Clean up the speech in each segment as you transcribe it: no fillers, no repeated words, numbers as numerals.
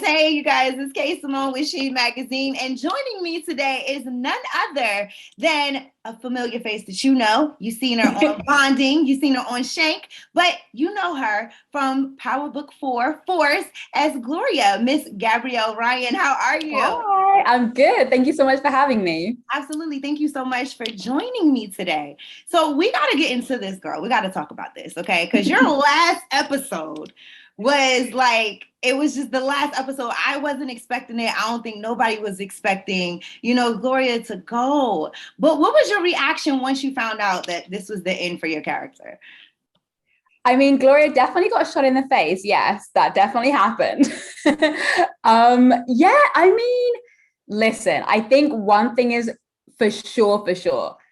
Hey, you guys, it's Kay Simone with Sheen Magazine, and joining me today is none other than a familiar face that you know. You've seen her on Bonding, you've seen her on Shank, but you know her from Power Book 4, Force, as Gloria, Miss Gabrielle Ryan. How are you? Hi, I'm good. Thank you so much for having me. Absolutely. Thank you so much for joining me today. So we got to get into this, girl. We got to talk about this, okay? Because your last episode was like, it was just the last episode. I wasn't expecting it. I don't think nobody was expecting, Gloria to go. But what was your reaction once you found out that this was the end for your character? I mean, Gloria definitely got shot in the face. Yes, that definitely happened. Yeah, I mean, listen, I think one thing is for sure.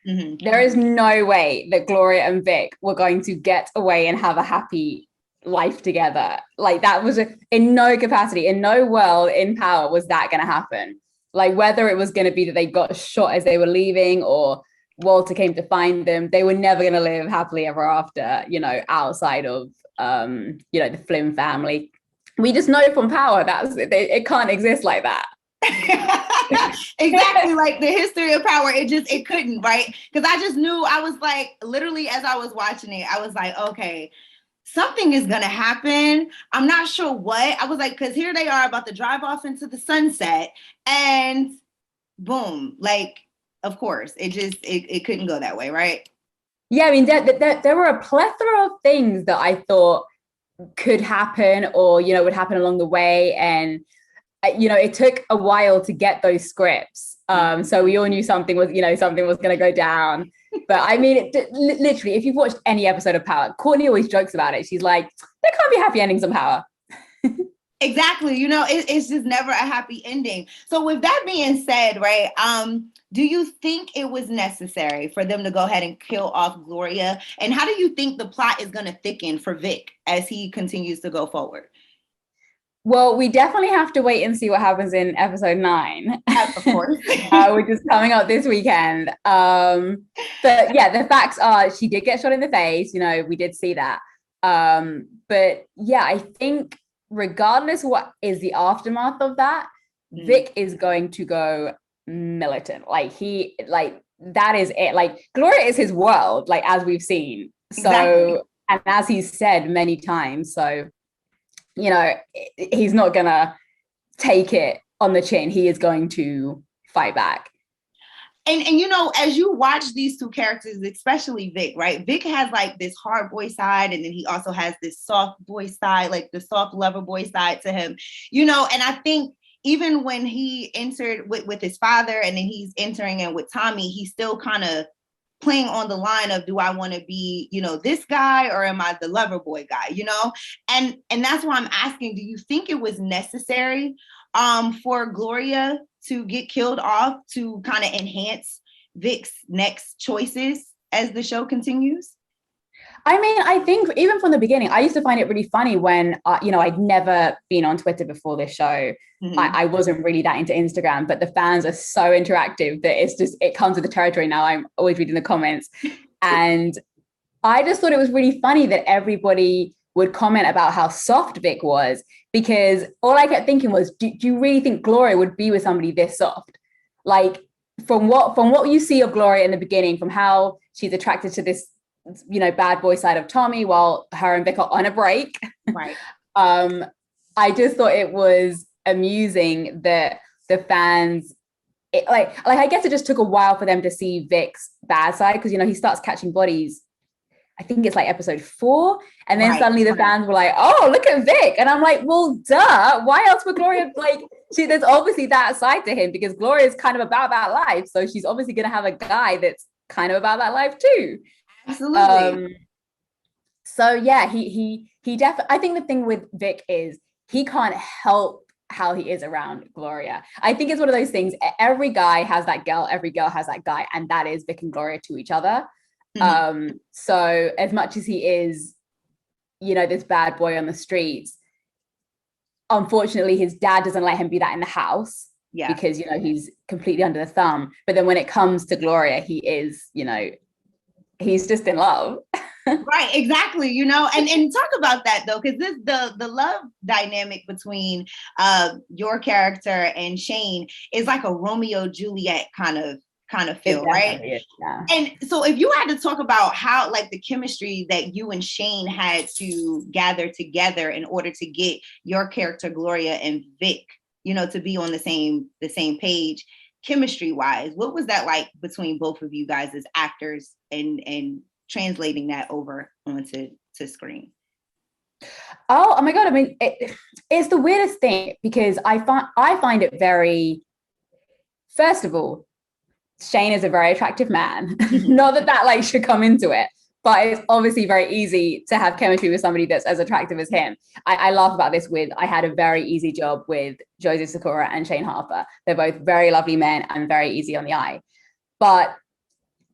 Mm-hmm. There is no way that Gloria and Vic were going to get away and have a happy life together. Like that was in no capacity, in no world in Power was that going to happen. Like whether it was going to be that they got shot as they were leaving or Walter came to find them, they were never going to live happily ever after, outside of, the Flynn family. We just know from Power it can't exist like that. Exactly, like the history of Power, it couldn't, right? Because I just knew. I was like, literally, as I was watching it, I was like, okay, something is gonna happen. I'm not sure what. I was like, because here they are about to drive off into the sunset, and boom, like, of course, it couldn't go that way, right? Yeah, I mean, there were a plethora of things that I thought could happen or, would happen along the way. And, it took a while to get those scripts. So we all knew something was going to go down. But I mean, literally, if you've watched any episode of Power, Courtney always jokes about it. She's like, there can't be happy endings in Power. Exactly. It's just never a happy ending. So with that being said, right, do you think it was necessary for them to go ahead and kill off Gloria? And how do you think the plot is going to thicken for Vic as he continues to go forward? Well, we definitely have to wait and see what happens in episode 9, Of course. which is coming up this weekend. But yeah, the facts are she did get shot in the face. We did see that. But yeah, I think regardless what is the aftermath of that, Vic is going to go militant. Like that is it. Like Gloria is his world, like as we've seen. So Exactly. and as he's said many times, so he's not gonna take it on the chin. He is going to fight back. And as you watch these two characters, especially Vic, right? Vic has like this hard boy side, and then he also has this soft boy side, like the soft lover boy side to him. And I think even when he entered with his father and then he's entering in with Tommy, he's still kind of playing on the line of, do I want to be, this guy, or am I the lover boy guy? And that's why I'm asking, do you think it was necessary for Gloria to get killed off to kind of enhance Vic's next choices as the show continues? I mean, I think even from the beginning, I used to find it really funny when, I'd never been on Twitter before this show. Mm-hmm. I wasn't really that into Instagram, but the fans are so interactive that it comes with the territory now. I'm always reading the comments. And I just thought it was really funny that everybody would comment about how soft Vic was, because all I kept thinking was, do you really think Gloria would be with somebody this soft? Like from what you see of Gloria in the beginning, from how she's attracted to this bad boy side of Tommy while her and Vic are on a break. Right. I just thought it was amusing that the fans, I guess it just took a while for them to see Vic's bad side, because he starts catching bodies. I think it's like episode 4, and then suddenly the fans were like, "Oh, look at Vic," and I'm like, "Well, duh. Why else would Gloria like?" There's obviously that side to him, because Gloria is kind of about that life, so she's obviously going to have a guy that's kind of about that life too. Absolutely. So yeah, he definitely. I think the thing with Vic is he can't help how he is around Gloria. I think it's one of those things. Every guy has that girl. Every girl has that guy, and that is Vic and Gloria to each other. Mm-hmm. So as much as he is, this bad boy on the streets, unfortunately, his dad doesn't let him be that in the house. Yeah. Because he's completely under the thumb. But then when it comes to Gloria, he is, he's just in love. Right, exactly. And talk about that though, because the love dynamic between your character and Shane is like a Romeo Juliet kind of feel, right? Is, yeah. And so if you had to talk about how like the chemistry that you and Shane had to gather together in order to get your character Gloria and Vic, to be on the same page, chemistry wise, what was that like between both of you guys as actors and translating that over onto screen? Oh my God. I mean, it's the weirdest thing because I find it very, first of all, Shane is a very attractive man. Not that like should come into it, but it's obviously very easy to have chemistry with somebody that's as attractive as him. I laugh about this I had a very easy job with Joseph Sikora and Shane Harper. They're both very lovely men and very easy on the eye. But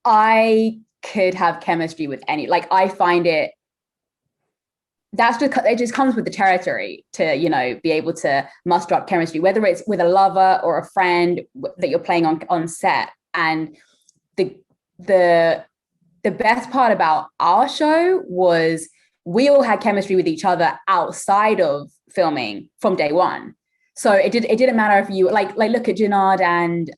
I could have chemistry with any, like I find it just comes with the territory to, be able to muster up chemistry, whether it's with a lover or a friend that you're playing on set. And the best part about our show was we all had chemistry with each other outside of filming from day one. So it didn't matter if you like look at Jannard and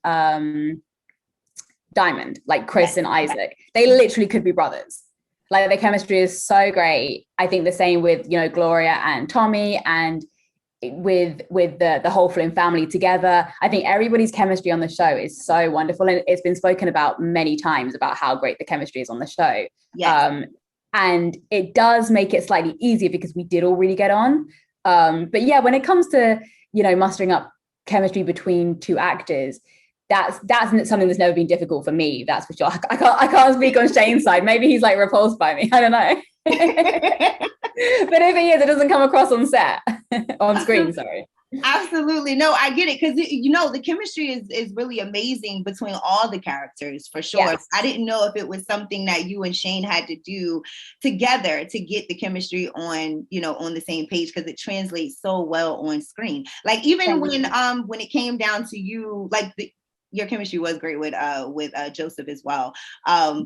Diamond, like Chris and Isaac. They literally could be brothers. Like their chemistry is so great. I think the same with Gloria and Tommy, and with the whole Flynn family together. I think everybody's chemistry on the show is so wonderful, and it's been spoken about many times about how great the chemistry is on the show. Yes. And it does make it slightly easier because we did all really get on. But yeah, when it comes to mustering up chemistry between two actors, that's something that's never been difficult for me. That's for sure. I can't speak on Shane's side. Maybe he's like repulsed by me. I don't know. But if he is, it doesn't come across on set, on screen. Sorry. Absolutely. No, I get it. Because, the chemistry is really amazing between all the characters, for sure. Yes. I didn't know if it was something that you and Shane had to do together to get the chemistry on, on the same page, because it translates so well on screen. Like even when it came down to you, like your chemistry was great with Joseph as well,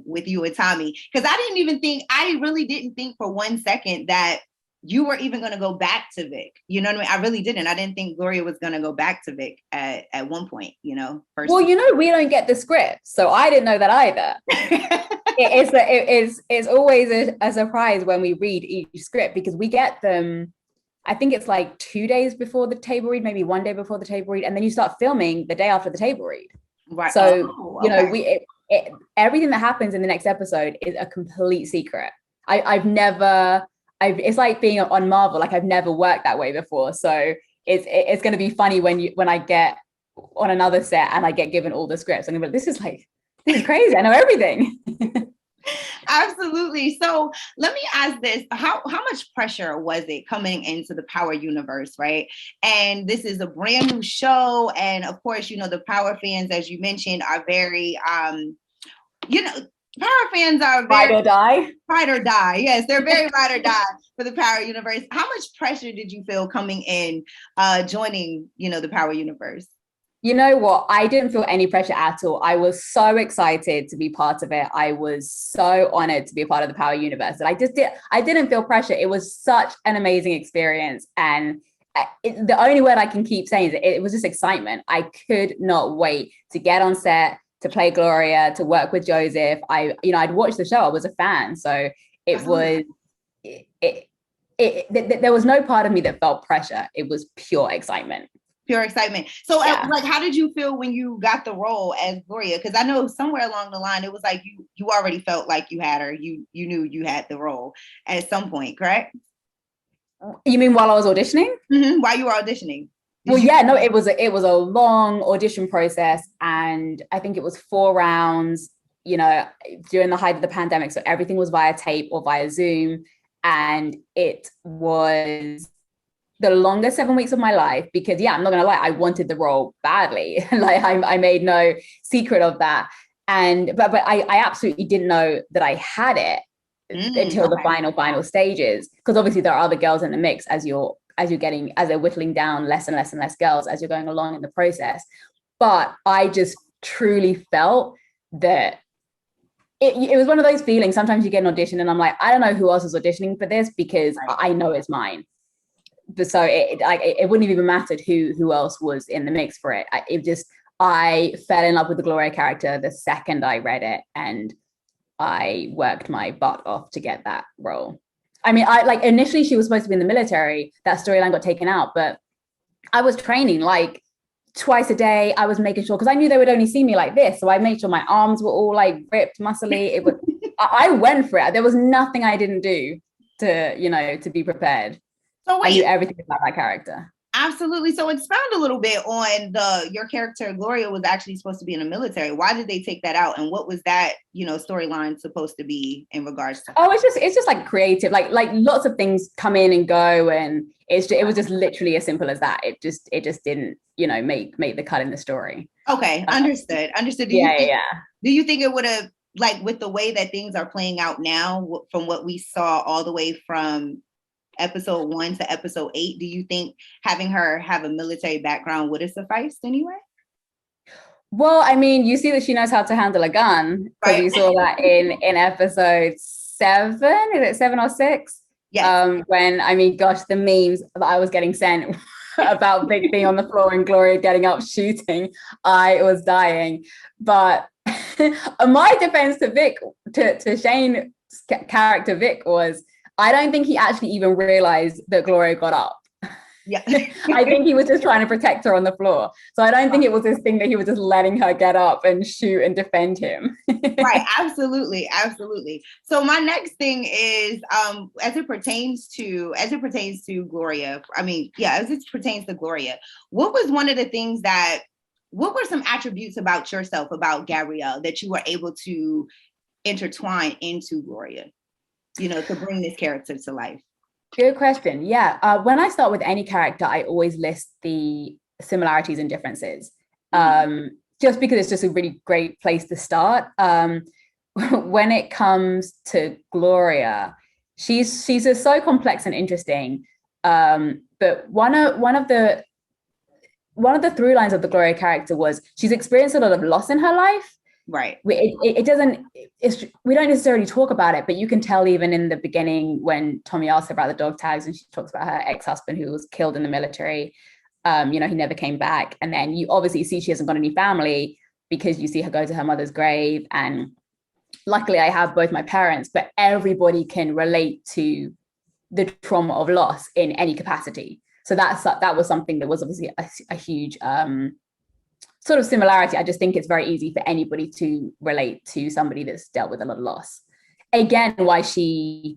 with you and Tommy. Because I really didn't think for 1 second that you were even going to go back to Vic. You know what I mean? I really didn't. I didn't think Gloria was going to go back to Vic at one point, Well, we don't get the script, so I didn't know that either. It's always a surprise when we read each script, because we get them, I think it's like 2 days before the table read, maybe 1 day before the table read, and then you start filming the day after the table read. Right. So, okay. Everything that happens in the next episode is a complete secret. It's like being on Marvel. Like I've never worked that way before. So it's going to be funny when I get on another set and I get given all the scripts. I'm going to be like, this is crazy. I know everything. Absolutely. So let me ask this. How much pressure was it coming into the Power universe, right? And this is a brand new show. And of course, the Power fans, as you mentioned, are very, Power fans are very ride or die. Yes, they're very ride or die for the Power universe. How much pressure did you feel coming in, joining, the Power universe? You know what? I didn't feel any pressure at all. I was so excited to be part of it. I was so honored to be a part of the Power universe. And I didn't feel pressure. It was such an amazing experience. And the only word I can keep saying is it was just excitement. I could not wait to get on set, to play Gloria, to work with Joseph. I'd watched the show. I was a fan. So it was, there was no part of me that felt pressure. It was pure excitement. Pure excitement. So how did you feel when you got the role as Gloria? Because I know somewhere along the line, it was like you already felt like you had her. You knew you had the role at some point, correct? You mean while I was auditioning? Mm-hmm. While you were auditioning? It was a long audition process, and I think it was 4 rounds, during the height of the pandemic. So everything was via tape or via Zoom, and it was the longest 7 weeks of my life because, I'm not gonna lie, I wanted the role badly. Like I made no secret of that. But I absolutely didn't know that I had it until the final stages. Because obviously there are other girls in the mix as they're whittling down less and less and less girls as you're going along in the process. But I just truly felt that it was one of those feelings. Sometimes you get an audition and I'm like, I don't know who else is auditioning for this because Right. I know it's mine. But so it wouldn't have even mattered who else was in the mix for it. I fell in love with the Gloria character the second I read it, and I worked my butt off to get that role. I mean, I like initially she was supposed to be in the military. That storyline got taken out, but I was training like twice a day. I was making sure, because I knew they would only see me like this, so I made sure my arms were all like ripped, muscly. It was I went for it. There was nothing I didn't do to be prepared. So wait, I knew everything about that character. Absolutely. So expound a little bit on your character Gloria was actually supposed to be in the military. Why did they take that out, and what was that storyline supposed to be in regards to? Oh, it's just like creative, like lots of things come in and go, and it was just literally as simple as that. It just didn't make the cut in the story. Okay, understood. Do you think it would have, like, with the way that things are playing out now, from what we saw all the way from episode 1 to episode 8, do you think having her have a military background would have sufficed anyway? Well, I mean, you see that she knows how to handle a gun, because Right. we saw that in episode 7. Is it 7 or 6? Yes. When, I mean, gosh, the memes that I was getting sent about Vic being on the floor and Gloria getting up shooting, I was dying. But my defense to Vic, to Shane's character Vic, was I don't think he actually even realized that Gloria got up. Yeah. I think he was just trying to protect her on the floor. So I don't think it was this thing that he was just letting her get up and shoot and defend him. Right. Absolutely. So my next thing is, as it pertains to Gloria, as it pertains to Gloria, what were some attributes about yourself, about Gabrielle, that you were able to intertwine into Gloria, to bring this character to life? Good question. Yeah. When I start with any character, I always list the similarities and differences, just because it's just a really great place to start. When it comes to Gloria, she's just so complex and interesting. But one of the through lines of the Gloria character was she's experienced a lot of loss in her life. Right. We don't necessarily talk about it, but you can tell even in the beginning when Tommy asks her about the dog tags and she talks about her ex-husband who was killed in the military. He never came back. And then you obviously see she hasn't got any family, because you see her go to her mother's grave. And luckily I have both my parents, but everybody can relate to the trauma of loss in any capacity. So that was something that was obviously a huge sort of similarity. I just think it's very easy for anybody to relate to somebody that's dealt with a lot of loss. Again, why she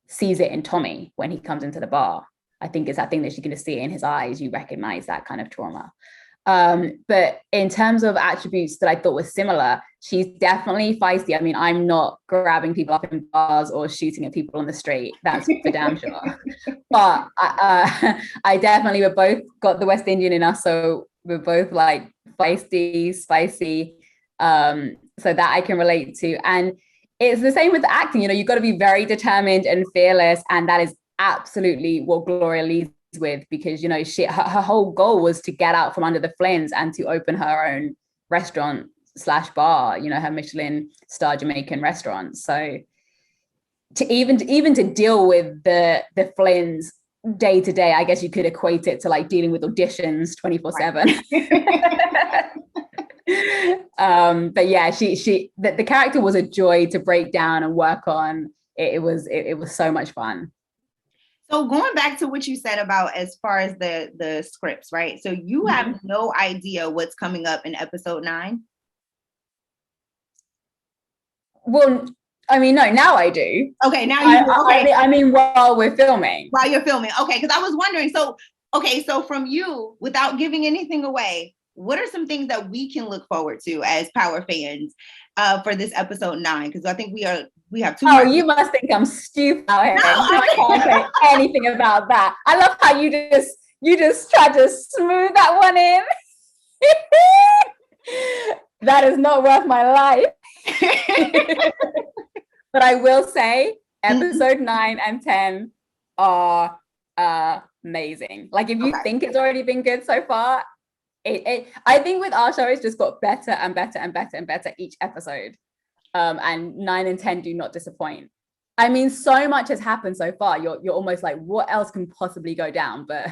sees it in Tommy when he comes into the bar. I think it's that thing that she's going to see in his eyes. You recognize that kind of trauma. But in terms of attributes that I thought were similar, she's definitely feisty. I mean, I'm not grabbing people up in bars or shooting at people on the street. That's for damn sure. But I definitely, we're both got the West Indian in us. So we're both like feisty, spicy, so that I can relate to. And it's the same with the acting. You've got to be very determined and fearless, and that is absolutely what Gloria leads with, because her whole goal was to get out from under the Flynns and to open her own restaurant / bar, her Michelin star Jamaican restaurant. So to even to deal with the Flynns day to day, I guess you could equate it to like dealing with auditions 24/7. But yeah, the character was a joy to break down and work on. It was so much fun. So going back to what you said about as far as the scripts, right? So you have no idea what's coming up in episode 9? Well, I mean, no, now I do. Okay, now you do. Okay. I mean, while we're filming. While you're filming. Okay, because I was wondering. So from you, without giving anything away, what are some things that we can look forward to as Power fans for this episode 9? Because I think we have 2 Oh, you must think I'm stupid out here. No, I can't say anything about that. I love how you just tried to smooth that one in. That is not worth my life. But I will say episode 9 and 10 are amazing. Like, if you think it's already been good so far, I think with our show, it's just got better and better and better and better each episode. and 9 and 10 do not disappoint. I mean, so much has happened so far. You're almost like, what else can possibly go down? But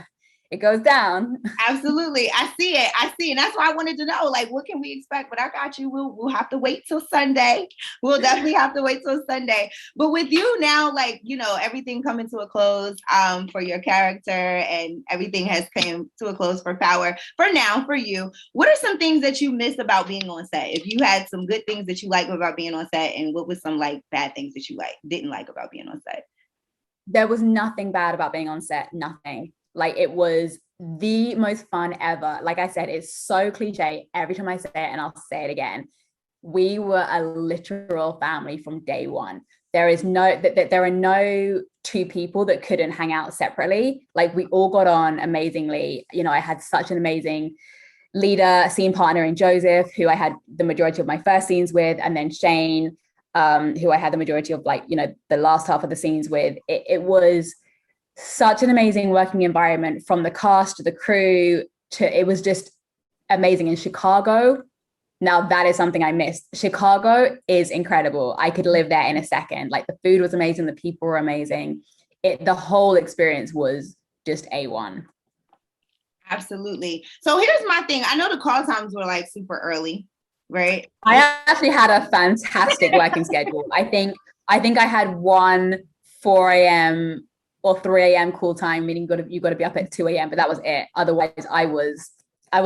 it goes down. Absolutely. I see it. And that's why I wanted to know, like, what can we expect? But I got you. We'll have to wait till Sunday. We'll definitely have to wait till Sunday. But with you now, like, you know, everything coming to a close for your character, and everything has come to a close for Power. For now, for you, what are some things that you miss about being on set? If you had some good things that you like about being on set, and what was some like bad things that you didn't like about being on set? There was nothing bad about being on set. Nothing. Like, it was the most fun ever. Like I said, it's so cliche every time I say it, and I'll say it again. We were a literal family from day one. There are no two people that couldn't hang out separately. Like, we all got on amazingly. You know, I had such an amazing leader, scene partner in Joseph, who I had the majority of my first scenes with, and then Shane, who I had the majority of, like, you know, the last half of the scenes with. It was such an amazing working environment, from the cast to the crew to, it was just amazing. In Chicago, now that is something I missed. Chicago is incredible. I could live there in a second. Like, the food was amazing, the people were amazing. The whole experience was just A1. Absolutely. So here's my thing. I know the call times were like super early, right? I actually had a fantastic working schedule. I think I had one 4 a.m. or 3 a.m. call time, meaning you got to be up at 2 a.m. But that was it. Otherwise, I was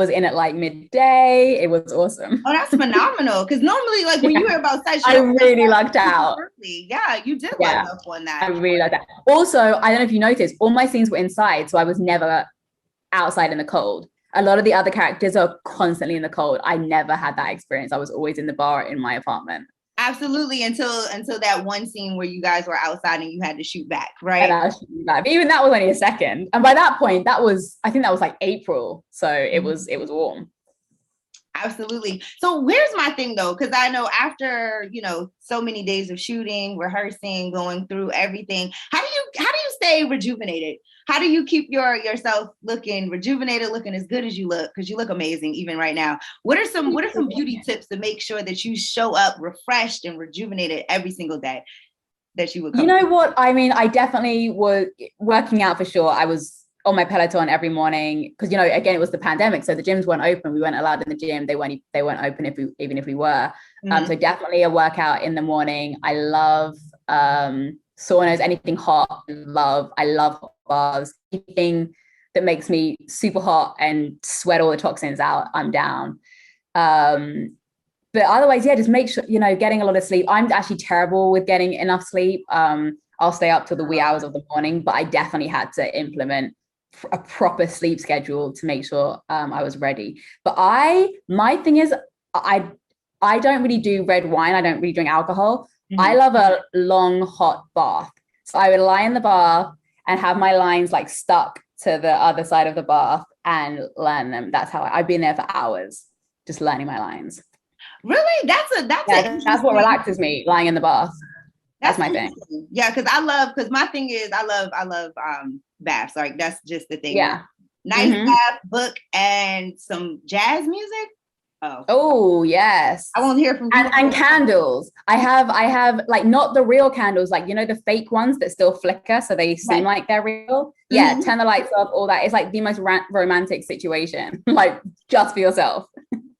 in at like midday. It was awesome. Oh, that's phenomenal. Because normally, like, when you hear about such, I really lucked out. Yeah, you did luck up on that. I really lucked out. Also, I don't know if you noticed, all my scenes were inside, so I was never outside in the cold. A lot of the other characters are constantly in the cold. I never had that experience. I was always in the bar in my apartment. Absolutely, until that one scene where you guys were outside and you had to shoot back, right? But even that was only a second, and by that point, I think that was like April, so it was warm. Absolutely. So where's my thing though? Because I know after, you know, so many days of shooting, rehearsing, going through everything, how do you stay rejuvenated? How do you keep yourself looking rejuvenated, looking as good as you look? Because you look amazing even right now. What are some beauty tips to make sure that you show up refreshed and rejuvenated every single day that you would come? You know what? I mean, I definitely was working out for sure. I was on my Peloton every morning because, you know, again, it was the pandemic, so the gyms weren't open. We weren't allowed in the gym. They weren't open even if we were. So definitely a workout in the morning. I love saunas, anything hot. I love hot baths. Anything that makes me super hot and sweat all the toxins out, I'm down. But otherwise, yeah, just make sure, you know, getting a lot of sleep. I'm actually terrible with getting enough sleep. I'll stay up till the wee hours of the morning, but I definitely had to implement a proper sleep schedule to make sure I was ready. But my thing is, I don't really do red wine. I don't really drink alcohol. I love a long hot bath. So I would lie in the bath and have my lines like stuck to the other side of the bath and learn them. That's how I've been there for hours, just learning my lines. Really? That's what relaxes me, lying in the bath. That's my thing. Yeah, because my thing is I love baths. Like, that's just the thing. Yeah. Nice bath, book, and some jazz music. Oh yes. I won't hear from you. And candles. I have like, not the real candles, like, you know, the fake ones that still flicker so they seem like they're real. Yeah, turn the lights off, all that. It's like the most romantic situation, like, just for yourself.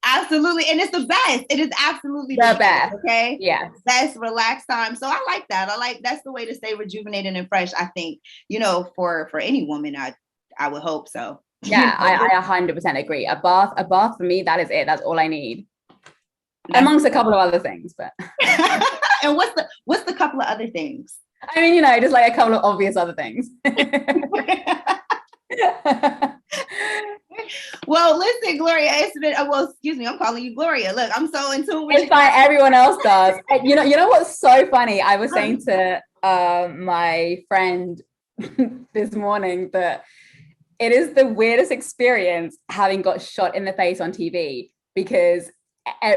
Absolutely. And it's the best. It is absolutely the best. Okay. Yeah. Best relaxed time. So I like that. That's the way to stay rejuvenated and fresh. I think, you know, for any woman, I would hope so. Yeah, I 100% agree. A bath for me, that is it. That's all I need. Amongst a couple of other things, but. And what's the couple of other things? I mean, you know, just like a couple of obvious other things. Well, listen, Gloria, it's been, excuse me, I'm calling you Gloria. Look, I'm so in tune with you. It's fine, everyone else does. You know what's so funny? I was saying to my friend this morning that it is the weirdest experience having got shot in the face on TV, because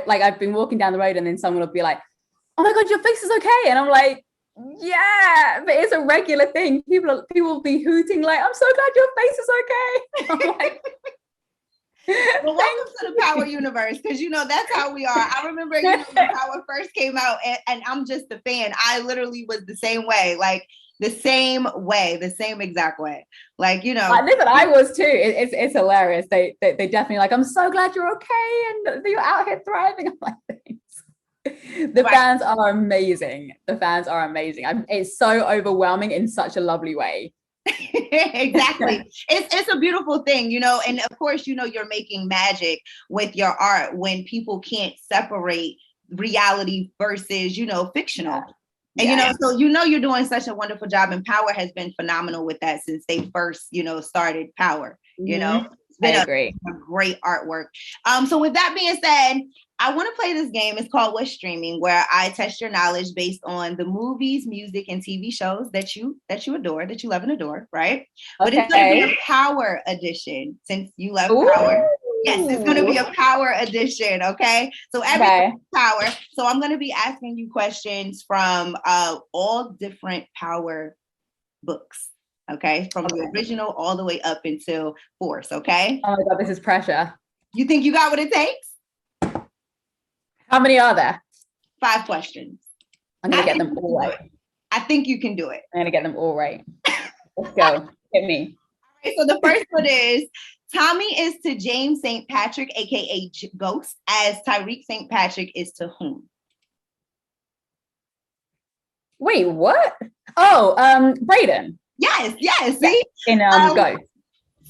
like, I've been walking down the road and then someone will be like, oh my God, your face is okay. And I'm like, yeah, but it's a regular thing. People will be hooting like, I'm so glad your face is okay. I'm like, Well, welcome to the Power universe, because that's how we are. I remember when Power first came out, and I'm just a fan. I literally was the same way, like the same exact way. Like, listen, I was too. It's hilarious. They definitely like, I'm so glad you're okay and you're out here thriving. I'm like, thanks. The fans are amazing. It's so overwhelming in such a lovely way. Exactly. It's a beautiful thing, and of course, you're making magic with your art when people can't separate reality versus, fictional. And, so, you're doing such a wonderful job, and Power has been phenomenal with that since they first, started Power, It's been a great artwork. So with that being said, I want to play this game. It's called What's Streaming, where I test your knowledge based on the movies, music, and TV shows that you adore, that you love and adore, right? But it's going to be a Power edition, since you love Power. Yes, it's going to be a Power edition, okay? So everything's Power. So I'm going to be asking you questions from all different Power books, okay? From the original all the way up until Force, okay? Oh my God, this is pressure. You think you got what it takes? How many are there? 5 questions. I'm going to get them all right. I think you can do it. I'm going to get them all right. Let's go. Hit me. All right, so the first one is, Tommy is to James St. Patrick, aka Ghost, as Tyreek St. Patrick is to whom? Wait, what? Oh, Brayden. Yes. See? In Ghost.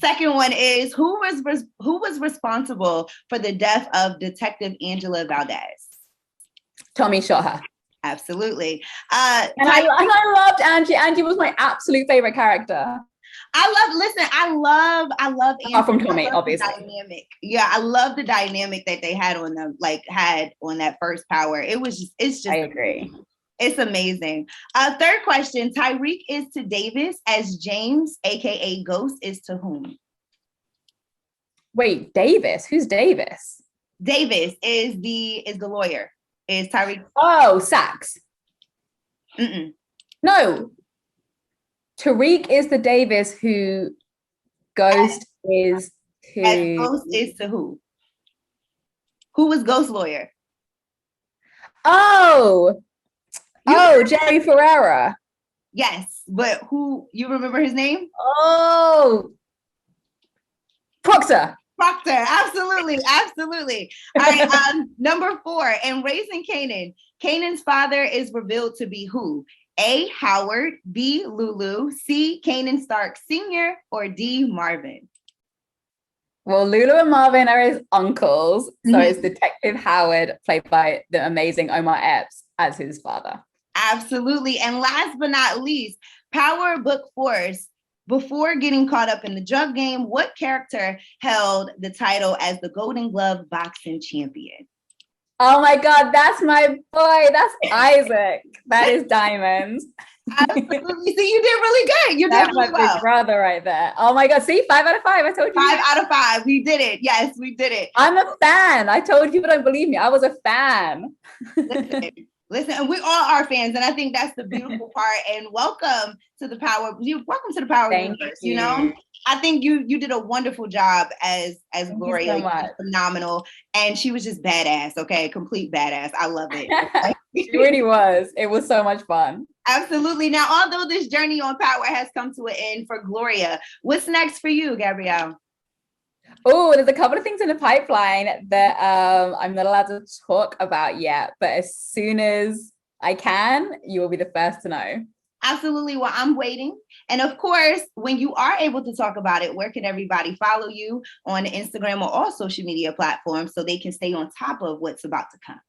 Second one is, who was responsible for the death of Detective Angela Valdez? Tommy shot her. Absolutely. And I loved Angie. Angie was my absolute favorite character. I love Angie. Apart from Tommy, obviously. Dynamic. Yeah, I love the dynamic that they had on them, had on that first Power. It's just I agree. It's amazing. Third question, Tyreek is to Davis as James, aka Ghost, is to whom? Wait, Davis? Who's Davis? Davis is the lawyer. Is Tyreek? Oh, Sax. No. Tariq is the Davis who Ghost is to. As Ghost is to who? Who was Ghost lawyer? Jerry Ferrara. Yes, but who, you remember his name? Proctor, absolutely. All right, number 4, in Raising Kanan, Kanan's father is revealed to be who? A, Howard, B, Lulu, C, Kanan Stark Sr., or D, Marvin? Well, Lulu and Marvin are his uncles, so it's Detective Howard, played by the amazing Omar Epps, as his father. Absolutely. And last but not least, Power Book Force. Before getting caught up in the drug game, what character held the title as the Golden Glove boxing champion? Oh my God, that's my boy. That's Isaac. That is Diamonds. Absolutely. See, you did really good. You did really well. Big brother right there. Oh my God. See, 5 out of 5. I told you. 5 out of 5. We did it. Yes, we did it. I'm a fan. I told you, but don't believe me. I was a fan. Listen, and we all are fans, and I think that's the beautiful part. And welcome to the Power. Welcome to the Power universe. You know, I think you did a wonderful job as Gloria. So phenomenal, and she was just badass. Okay, complete badass. I love it. She really was. It was so much fun. Absolutely. Now, although this journey on Power has come to an end for Gloria, what's next for you, Gabrielle? Oh, there's a couple of things in the pipeline that I'm not allowed to talk about yet, but as soon as I can, you will be the first to know. Absolutely. Well, I'm waiting. And of course, when you are able to talk about it, where can everybody follow you on Instagram or all social media platforms so they can stay on top of what's about to come?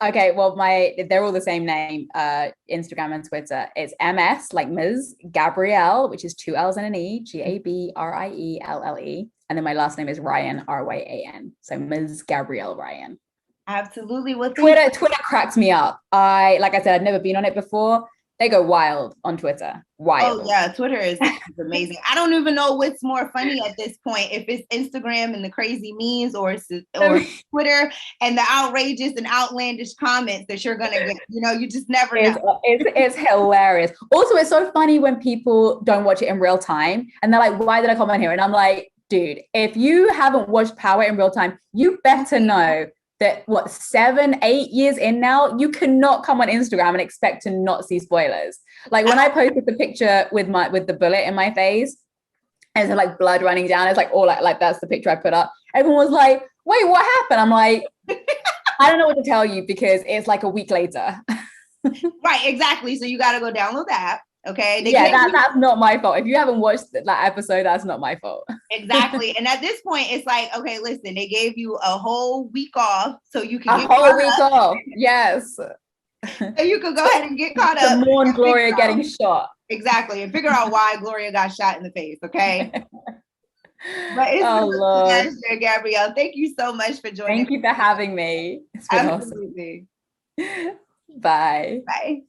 Okay, well, they're all the same name, Instagram and Twitter. It's MS, like Ms. Gabrielle, which is 2 L's and an E, Gabrielle. And then my last name is Ryan, Ryan. So Ms. Gabrielle Ryan. Absolutely. Well, Twitter cracks me up. Like I said, I'd never been on it before. They go wild on Twitter. Wild. Oh yeah, Twitter is amazing. I don't even know what's more funny at this point, if it's Instagram and the crazy memes or Twitter and the outrageous and outlandish comments that you're gonna get. You know, you just never know. It's hilarious. Also, it's so funny when people don't watch it in real time and they're like, "Why did I comment here?" And I'm like, dude, if you haven't watched Power in real time, you better know that 7, 8 years in now, you cannot come on Instagram and expect to not see spoilers. Like when I posted the picture with the bullet in my face, and it's like blood running down, it's like all like that's the picture I put up. Everyone was like, wait, what happened? I'm like, I don't know what to tell you because it's like a week later. Right, exactly. So you got to go download the app. Okay. That's not my fault. If you haven't watched that episode, that's not my fault. Exactly. And at this point, it's like, okay, listen, they gave you a whole week off so you can get a whole week off. Yes. So you could go ahead and get caught up. To mourn Gloria getting shot. Exactly. And figure out why Gloria got shot in the face. Okay. But it's a pleasure, Gabrielle. Thank you so much for joining. Thank you for having me. It's been Absolutely. Awesome. Bye. Bye.